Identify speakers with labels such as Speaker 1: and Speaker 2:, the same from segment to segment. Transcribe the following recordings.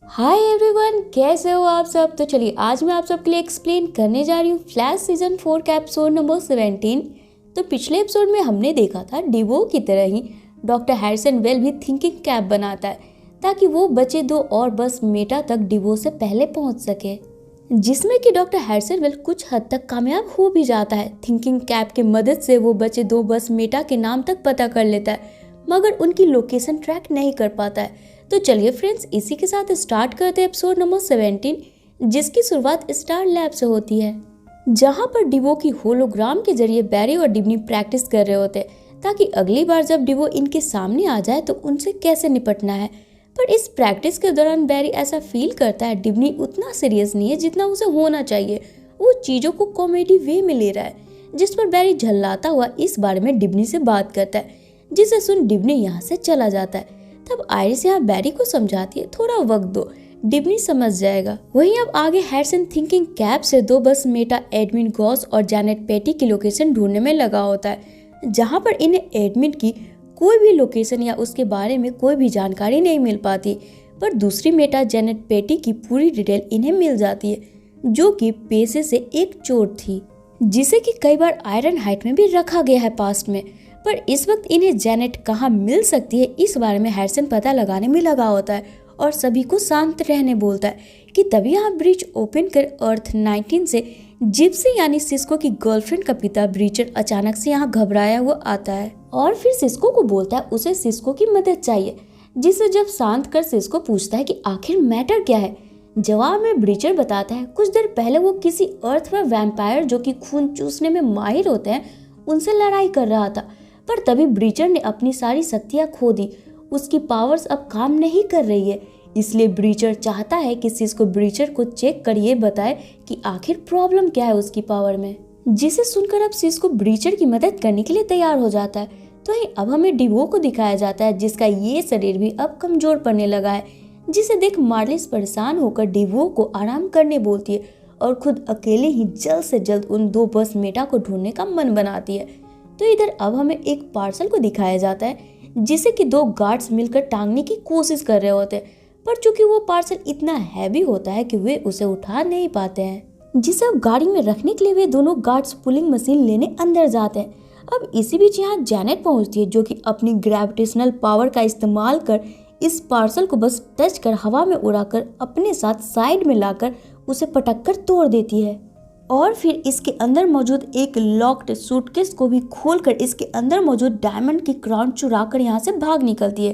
Speaker 1: Hi everyone, कैसे हो आप सब। तो चलिए आज मैं आप सबके लिए एक्सप्लेन करने जा रही हूँ फ्लैश सीजन 4 का एपिसोड नंबर 17। तो पिछले एपिसोड में हमने देखा था डिवो की तरह ही डॉक्टर हैरिसन वेल भी थिंकिंग कैप बनाता है ताकि वो बचे दो और बस मेटा तक डिवो से पहले पहुंच सके, जिसमें कि डॉक्टर हैरिसन वेल कुछ हद तक कामयाब हो भी जाता है। थिंकिंग कैप की मदद से वो बचे दो बस मेटा के नाम तक पता कर लेता है, मगर उनकी लोकेशन ट्रैक नहीं कर पाता है। तो चलिए फ्रेंड्स, इसी के साथ स्टार्ट करते हैं एपिसोड नंबर 17, जिसकी शुरुआत स्टार लैब से होती है, जहां पर डिवो की होलोग्राम के जरिए बैरी और डिब्नी प्रैक्टिस कर रहे होते हैं ताकि अगली बार जब डिवो इनके सामने आ जाए तो उनसे कैसे निपटना है। पर इस प्रैक्टिस के दौरान बैरी ऐसा फील करता है डिब्नी उतना सीरियस नहीं है जितना उसे होना चाहिए। वो चीजों को कॉमेडी वे में ले रहा है, जिस पर बैरी झल्लाता हुआ इस बारे में डिब्नी से बात करता है, जिसे सुन डिब्नी यहाँ से चला जाता है। तब आयरिस यहाँ बैरी को समझाती है, थोड़ा वक्त दो, डिब्नी समझ जाएगा। वहीं अब आगे हैरिसन थिंकिंग कैप से दो बस मेटा एडमिन गॉस और जैनेट पेटी की लोकेशन ढूंढने में लगा होता है, जहां पर इन्हें एडमिन की कोई भी लोकेशन या उसके बारे में कोई भी जानकारी नहीं मिल पाती। पर दूसरी मेटा जैनेट पेटी की पूरी डिटेल इन्हें मिल जाती है, जो कि पेशे से एक चोर थी, जिसे कि कई बार आयरन हाइट में भी रखा गया है पास्ट में। पर इस वक्त इन्हें जैनेट कहाँ मिल सकती है इस बारे में हैरिसन पता लगाने में लगा होता है और सभी को शांत रहने बोलता है कि तभी यहाँ ब्रिज ओपन कर अर्थ 19 से जिप्सी यानी सिस्को की गर्लफ्रेंड का पिता ब्रीचर अचानक से यहाँ घबराया हुआ आता है और फिर सिस्को को बोलता है उसे सिस्को की मदद चाहिए, जिसे जब शांत कर सिस्को पूछता है कि आखिर मैटर क्या है। जवाब में ब्रीचर बताता है कुछ देर पहले वो किसी अर्थ में वैम्पायर जो कि खून चूसने में माहिर होते हैं उनसे लड़ाई कर रहा था। पर तभी ब्रीचर ने अपनी सारी शक्तियां खो दी, उसकी पावर्स अब काम नहीं कर रही है। इसलिए ब्रीचर चाहता है कि सिस्को ब्रीचर को चेक कर ये बताए कि आखिर प्रॉब्लम क्या है उसकी पावर में, जिसे सुनकर अब सिस्को ब्रीचर की मदद करने के लिए तैयार हो जाता है। तो वहीं अब हमें डिवो को दिखाया जाता है, जिसका ये शरीर भी अब कमजोर पड़ने लगा है, जिसे देख मार्लिस परेशान होकर डिवो को आराम करने बोलती है और खुद अकेले ही जल्द से जल्द उन दो बस मेटा को ढूंढने का मन बनाती है। तो इधर अब हमें एक पार्सल को दिखाया जाता है, जिसे कि दो गार्ड्स मिलकर टांगने की कोशिश कर रहे होते हैं, पर चूंकि वो पार्सल इतना हैवी होता है कि वे उसे उठा नहीं पाते हैं, जिसे अब गाड़ी में रखने के लिए वे दोनों गार्ड्स पुलिंग मशीन लेने अंदर जाते हैं। अब इसी बीच यहाँ जैनेट पहुंचती है, जो कि अपनी ग्रेविटेशनल पावर का इस्तेमाल कर इस पार्सल को बस टच कर हवा में उड़ाकर अपने साथ साइड में लाकर उसे पटक कर तोड़ देती है और फिर इसके अंदर मौजूद एक लॉक्ड सूटकेस को भी खोलकर इसके अंदर मौजूद डायमंड की क्राउन चुराकर यहाँ से भाग निकलती है।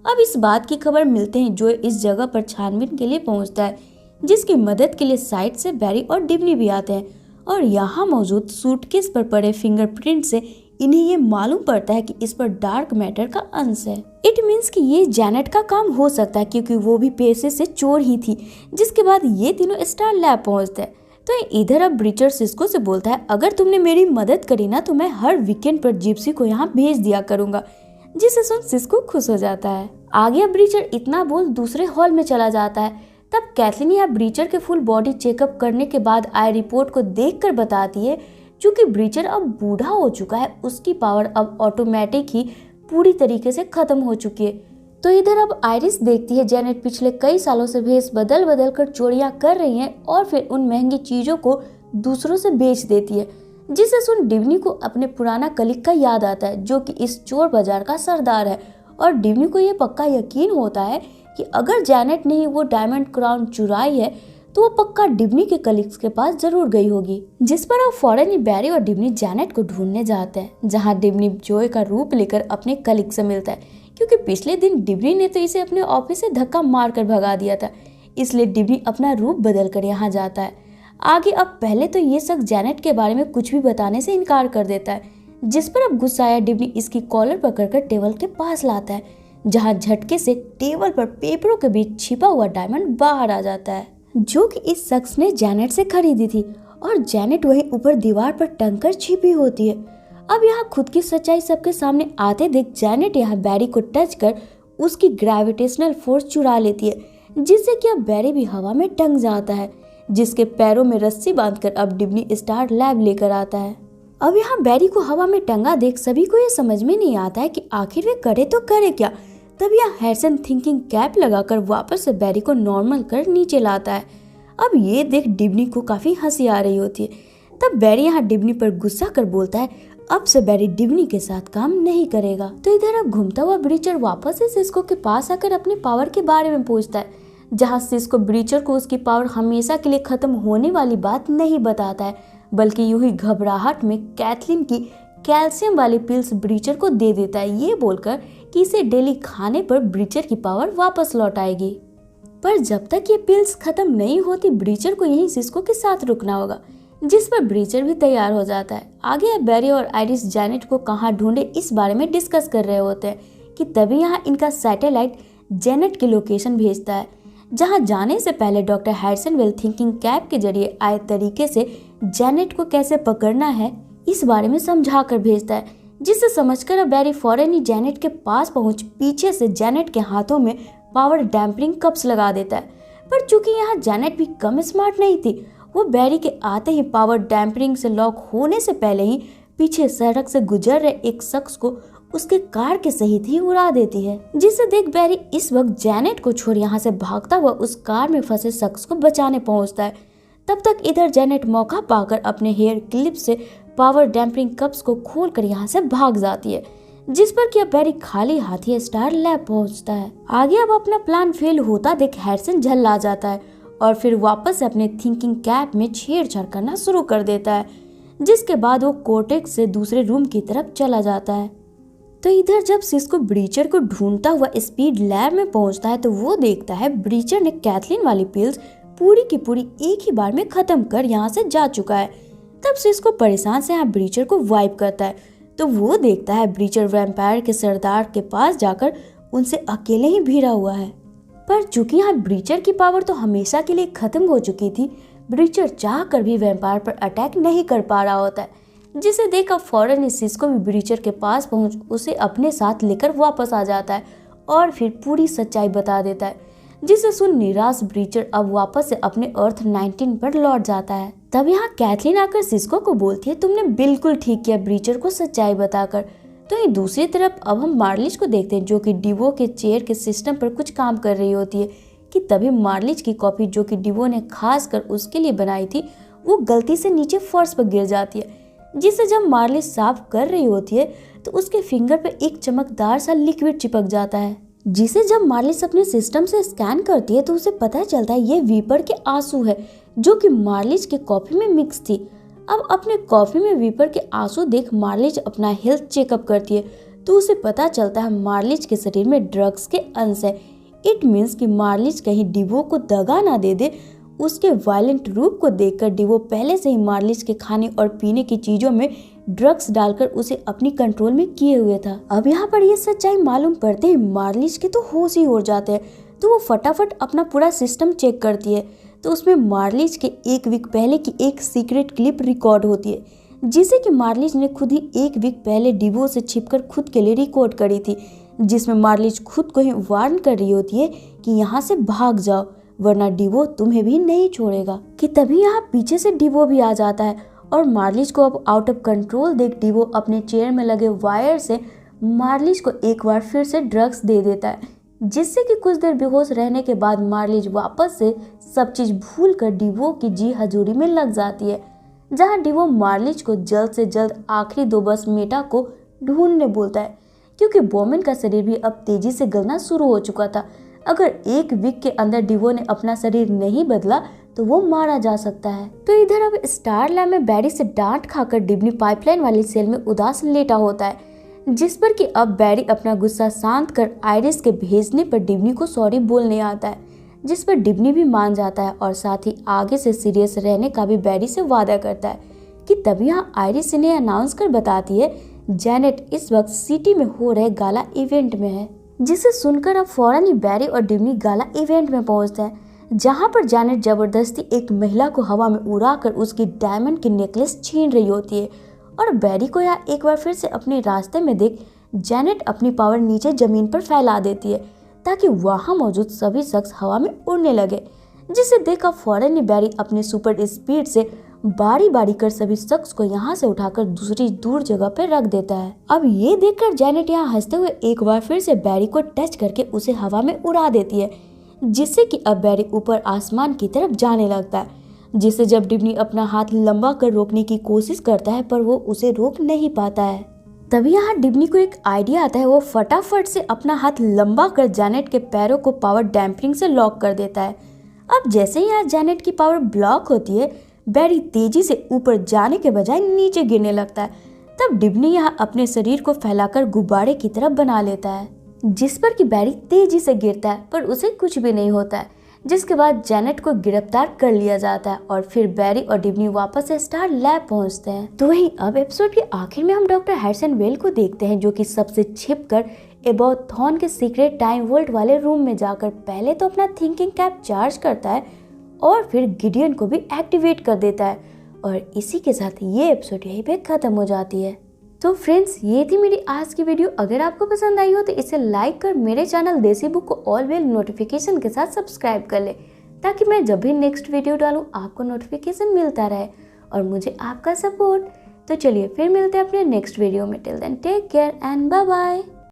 Speaker 1: अब इस बात की खबर मिलते हैं जो इस जगह पर छानबीन के लिए पहुंचता है, जिसकी मदद के लिए साइड से बैरी और डिब्नी भी आते हैं और यहाँ मौजूद सूटकेस पर पड़े फिंगरप्रिंट से इन्हें ये मालूम पड़ता है कि इस पर डार्क मैटर का अंश है। इट मीन्स कि ये जैनेट का काम हो सकता है, क्योंकि वो भी पेशे से चोर ही थी। जिसके बाद ये तीनों स्टार लैब पहुंचते हैं। तो इधर अब ब्रीचर सिस्को से बोलता है अगर तुमने मेरी मदद करी ना तो मैं हर वीकेंड पर जिप्सी को यहाँ भेज दिया करूंगा, जिसे सुन सिस्को खुश हो जाता है। आगे अब ब्रीचर इतना बोल दूसरे हॉल में चला जाता है। तब कैथलीन यहाँ ब्रीचर के फुल बॉडी चेकअप करने के बाद आए रिपोर्ट को देखकर बताती है चूंकि ब्रीचर अब बूढ़ा हो चुका है, उसकी पावर अब ऑटोमेटिक ही पूरी तरीके से खत्म हो चुकी है। तो इधर अब आयरिस देखती है जैनेट पिछले कई सालों से भेष बदल बदल कर चोरियां कर रही हैं और फिर उन महंगी चीजों को दूसरों से बेच देती है, जिसे सुन डिब्नी को अपने पुराना कलीग का याद आता है, जो कि इस चोर बाजार का सरदार है। और डिब्नी को यह पक्का यकीन होता है कि अगर जैनेट ने वो डायमंड क्राउन चुराई है तो वो पक्का डिब्नी के कलीग्स के पास जरूर गई होगी। जिस पर अब फौरन ही बैरी और डिब्नी जैनेट को ढूंढने जाते हैं, जहाँ डिब्नी जोय का रूप लेकर अपने कलीग से मिलता है, क्योंकि पिछले दिन डिब्नी ने तो इसे अपने ऑफिस से धक्का मारकर भगा दिया था, इसलिए डिब्नी अपना रूप बदल कर यहाँ जाता है। आगे अब पहले तो ये शख्स जैनेट के बारे में कुछ भी बताने से इनकार कर देता है, जिस पर अब गुस्साया डिब्नी इसकी कॉलर पकड़कर टेबल के पास लाता है, जहाँ झटके से टेबल पर पेपरों के बीच छिपा हुआ डायमंड बाहर आ जाता है, जो कि इस शख्स ने जैनेट से खरीदी थी और जैनेट वहीं ऊपर दीवार पर टंग कर छिपी होती है। अब यहाँ खुद की सच्चाई सबके सामने आते देख जैनेट यहाँ बैरी को टच कर उसकी ग्रेविटेशनल फोर्स चुरा लेती है, जिससे कि अब बैरी भी हवा में टंग जाता है, जिसके पैरों में रस्सी बांधकर अब डिब्नी स्टार लैब लेकर आता है। अब यहाँ बैरी को हवा में टंगा देख सभी को ये समझ में नहीं आता है कि आखिर वे करे तो करे क्या। तब यहाँ हैरिसन थिंकिंग कैप लगाकर वापस से बैरी को नॉर्मल कर नीचे लाता है। अब ये देख डिब्नी को काफी हंसी आ रही होती है। तब बैरी यहाँ डिब्नी पर गुस्सा कर बोलता है अब से बैरी डिब्नी के साथ काम नहीं करेगा। तो इधर अब घूमता हुआ ब्रीचर वापस से सिस्को के पास आकर अपने पावर के बारे में पूछता है, जहाँ सिस्को ब्रीचर को उसकी पावर हमेशा के लिए खत्म होने वाली बात नहीं बताता है, बल्कि यूं ही घबराहट में कैथलीन की कैल्शियम वाली पिल्स ब्रीचर को दे देता है, ये बोलकर कि इसे डेली खाने पर ब्रीचर की पावर वापस लौट आएगी। पर जब तक ये पिल्स खत्म नहीं होती ब्रीचर को यहीं सिस्को के साथ रुकना होगा, जिस पर ब्रीचर भी तैयार हो जाता है। आगे अब बैरी और आइरिस जेनेट को कहाँ ढूंढे इस बारे में डिस्कस कर रहे होते हैं कि तभी यहाँ इनका सैटेलाइट जेनेट की लोकेशन भेजता है, जहाँ जाने से पहले doctor Harrison well thinking cap के जरिए आए तरीके से जेनेट को कैसे पकड़ना है इस बारे में समझा कर भेजता है, जिसे समझकर अब बैरी फौरन ही जेनेट के पास पहुंच पीछे से जेनेट के हाथों में पावर डैम्परिंग कप्स लगा देता है। पर चूंकि यहाँ जेनेट भी कम स्मार्ट नहीं थी, वो बैरी के आते ही पावर डैम्परिंग से लॉक होने से पहले ही पीछे सड़क से गुजर रहे एक शख्स को उसके कार के सहित ही उड़ा देती है, जिसे देख बैरी इस वक्त जेनेट को छोड़ यहाँ से भागता हुआ उस कार में फंसे शख्स को बचाने पहुंचता है। तब तक इधर जेनेट मौका पाकर अपने हेयर क्लिप से पावर डैम्परिंग कप्स को खोलकर यहाँ से भाग जाती है, जिस पर कि अब बैरी खाली हाथी स्टार लैब पहुंचता है। आगे अब अपना प्लान फेल होता देख हैरिसन झल्ला जाता है और फिर वापस अपने थिंकिंग कैप में छेड़छाड़ करना शुरू कर देता है, जिसके बाद वो कोर्टेक्स से दूसरे रूम की तरफ चला जाता है। तो इधर जब सिस्को ब्रीचर को ढूंढता हुआ स्पीड लैब में पहुंचता है तो वो देखता है ब्रीचर ने कैथलीन वाली पिल्स पूरी की पूरी एक ही बार में खत्म कर यहाँ से जा चुका है। तब सिस्को परेशान से यहाँ ब्रीचर को वाइप करता है तो वो देखता है ब्रीचर वैम्पायर के सरदार के पास जाकर उनसे अकेले ही भिड़ा हुआ है। पर चूंकि यहाँ ब्रीचर की पावर तो हमेशा के लिए खत्म हो चुकी थी, ब्रीचर चाह कर भी वैम्पायर पर अटैक नहीं कर पा रहा होता है, जिसे देख अब फौरन ही सिस्को भी ब्रीचर के पास पहुंच उसे अपने साथ लेकर वापस आ जाता है और फिर पूरी सच्चाई बता देता है, जिसे सुन निराश ब्रीचर अब वापस से अपने अर्थ 19 पर लौट जाता है। तब यहाँ कैथलीन आकर सिस्को को बोलती है तुमने बिल्कुल ठीक किया ब्रीचर को सच्चाई बताकर। तो ये दूसरी तरफ अब हम मार्लिज को देखते हैं, जो कि डिवो के चेयर के सिस्टम पर कुछ काम कर रही होती है कि तभी मार्लिज की कॉपी जो कि डिवो ने खास कर उसके लिए बनाई थी वो गलती से नीचे फर्श पर गिर जाती है, जिसे जब मार्लिज साफ कर रही होती है तो उसके फिंगर पर एक चमकदार सा लिक्विड चिपक जाता है, जिसे जब मार्लिज अपने सिस्टम से स्कैन करती है तो उसे पता चलता है ये वीपर के आंसू है जो कि मार्लिज के कॉफी में मिक्स थी। अब अपने कॉफी में वीपर के आंसू देख मार्लिज अपना हेल्थ चेकअप करती है तो उसे पता चलता है मार्लिज के शरीर में ड्रग्स के अंश है। इट मीन्स कि मार्लिज कहीं डिवो को दगा ना दे दे। उसके वायलेंट रूप को देखकर डिवो पहले से ही मार्लिज के खाने और पीने की चीजों में ड्रग्स डालकर उसे अपनी कंट्रोल में किए हुए था। अब यहाँ पर ये सच्चाई मालूम पड़ते ही मार्लिज के तो होश ही उड़ जाते हैं, तो वो फटाफट अपना पूरा सिस्टम चेक करती है तो उसमें मार्लिज के एक वीक पहले की एक सीक्रेट क्लिप रिकॉर्ड होती है, जिसे कि मार्लिज ने खुद ही एक वीक पहले डिवो से छिपकर खुद के लिए रिकॉर्ड करी थी, जिसमें मार्लिज खुद को ही वार्न कर रही होती है कि यहाँ से भाग जाओ वरना डिवो तुम्हें भी नहीं छोड़ेगा। कि तभी यहाँ पीछे से डिवो भी आ जाता है और मार्लिज को अब आउट ऑफ कंट्रोल देख डिवो अपने चेयर में लगे वायर से मार्लिज को एक बार फिर से ड्रग्स दे देता है, जिससे कि कुछ देर बेहोश रहने के बाद मार्लिज वापस से सब चीज भूल कर डिवो की जी हजूरी में लग जाती है, जहां डिवो मार्लिज को जल्द से जल्द आखिरी 2 बस मेटा को ढूंढने बोलता है, क्योंकि बोमेन का शरीर भी अब तेजी से गलना शुरू हो चुका था। अगर एक वीक के अंदर डिवो ने अपना शरीर नहीं बदला तो वो मारा जा सकता है। तो इधर अब स्टार लैब में बैरी से डांट खाकर डिब्नी पाइपलाइन वाली सेल में उदास लेटा होता है, जिस पर कि अब बैरी अपना गुस्सा शांत कर आइरिस के भेजने पर डिब्नी को सॉरी बोलने आता है, जिस पर डिब्नी भी मान जाता है और साथ ही आगे से सीरियस रहने का भी बैरी से वादा करता है। कि तभी यहाँ आइरिस इन्हें अनाउंस कर बताती है जेनेट इस वक्त सिटी में हो रहे गाला इवेंट में है, जिसे सुनकर अब फौरन ही बैरी और डिब्नी गाला इवेंट में पहुंचते हैं, जहां पर जेनेट जबरदस्ती एक महिला को हवा में उड़ाकर उसकी डायमंड की नेकलेस छीन रही होती है। और बैरी को यहाँ एक बार फिर से अपने रास्ते में देख जेनेट अपनी पावर नीचे जमीन पर फैला देती है ताकि वहां मौजूद सभी शख्स हवा में उड़ने लगे, जिसे देख अब फौरन ही बैरी अपने सुपर स्पीड से बारी बारी कर सभी शख्स को यहाँ से उठाकर दूसरी दूर जगह पर रख देता है। अब ये देखकर जैनेट यहाँ हंसते हुए एक बार फिर से बैरी को टच करके उसे हवा में उड़ा देती है, जिससे कि अब बैरी ऊपर आसमान की तरफ जाने लगता है, जिसे जब डिज्नी अपना हाथ लंबा कर रोकने की कोशिश करता है पर वो उसे रोक नहीं पाता है। तभी यहाँ डिज्नी को एक आइडिया आता है। वो फटाफट से अपना हाथ लंबा कर जैनेट के पैरों को पावर डैम्पिंग से लॉक कर देता है। अब जैसे ही यहाँ जैनेट की पावर ब्लॉक होती है, बैरी तेजी से ऊपर जाने के बजाय नीचे गिरने लगता है। तब डिज्नी यहाँ अपने शरीर को फैलाकर गुब्बारे की तरफ बना लेता है, जिस पर कि बैरी तेजी से गिरता है पर उसे कुछ भी नहीं होता है, जिसके बाद जैनेट को गिरफ्तार कर लिया जाता है और फिर बैरी और डिज्नी वापस से स्टार लैब पहुंचते हैं। तो वहीं अब एपिसोड के आखिर में हम डॉक्टर हैरिसन वेल को देखते हैं, जो कि सबसे छिपकर एबॉथ थॉर्न के सीक्रेट टाइम वोल्ट वाले रूम में जाकर पहले तो अपना थिंकिंग कैप चार्ज करता है और फिर गिडियन को भी एक्टिवेट कर देता है। और इसी के साथ ये एपिसोड यहीं पे खत्म हो जाती है। तो फ्रेंड्स, ये थी मेरी आज की वीडियो। अगर आपको पसंद आई हो तो इसे लाइक कर मेरे चैनल देसी बुक को ऑल बेल नोटिफिकेशन के साथ सब्सक्राइब कर ले, ताकि मैं जब भी नेक्स्ट वीडियो डालूं आपको नोटिफिकेशन मिलता रहे और मुझे आपका सपोर्ट। तो चलिए फिर मिलते हैं अपने नेक्स्ट वीडियो में। Till then take care and bye bye.